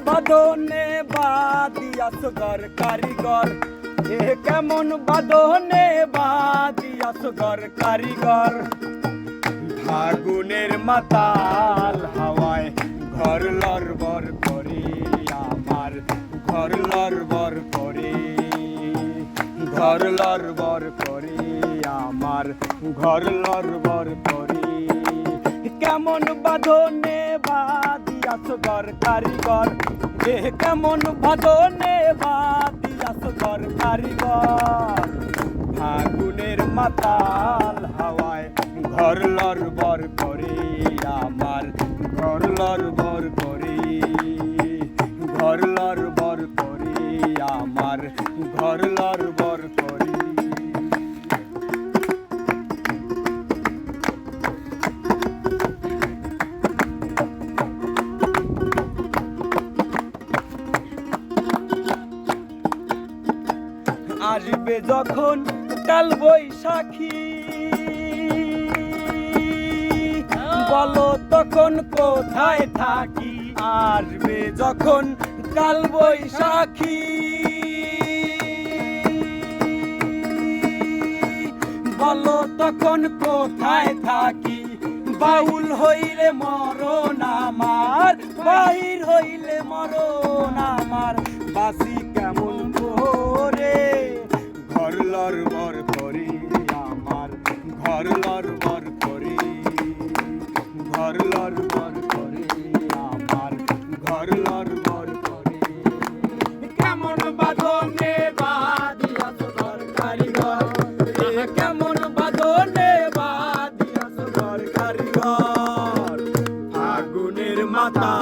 বাঁধনে বাঁধিয়াছ ঘর কারিগর, এ কেমন বাঁধনে বাঁধিয়াছ ঘর কারিগর। ফাগুনের মাতাল হাওয়ায় ঘর লড়বড় করে আমার, ঘর লড়বড় করে, ঘর লড়বড় করে আমার, ঘর লড়বড় করে। কেমন বাঁধনে বাঁধিয়াছ ঘর কারিগর, এ কেমন বাঁধনে বাঁধিয়াছ ঘর কারিগর। ফাগুনের মাতাল হাওয়ায় ঘর লড়বড় করে আমার, ঘর লড়বড় করে, ঘর লড়বড় করে আমার, ঘর লড়বড় করে। আসবে যখন কাল বৈশাখী, বলো তখন কোথায় থাকি। আসবে যখন কাল বৈশাখী, বলো তখন কোথায় থাকি। বাউল হইলে মরণ আমার, বাহির হইলে মরণ আমার, বাসি কেমন করে। ঘর লড়বড় করি আমার, ঘর লড়বড় করি, ঘর লড়বড় করি আমার, ঘর লড়বড় করি। কেমন বাঁধনে বাঁধিয়াছ ঘর কারিগর, কেমন বাঁধনে বাঁধিয়াছ ঘর কারিগর। ফাগুনের মাতা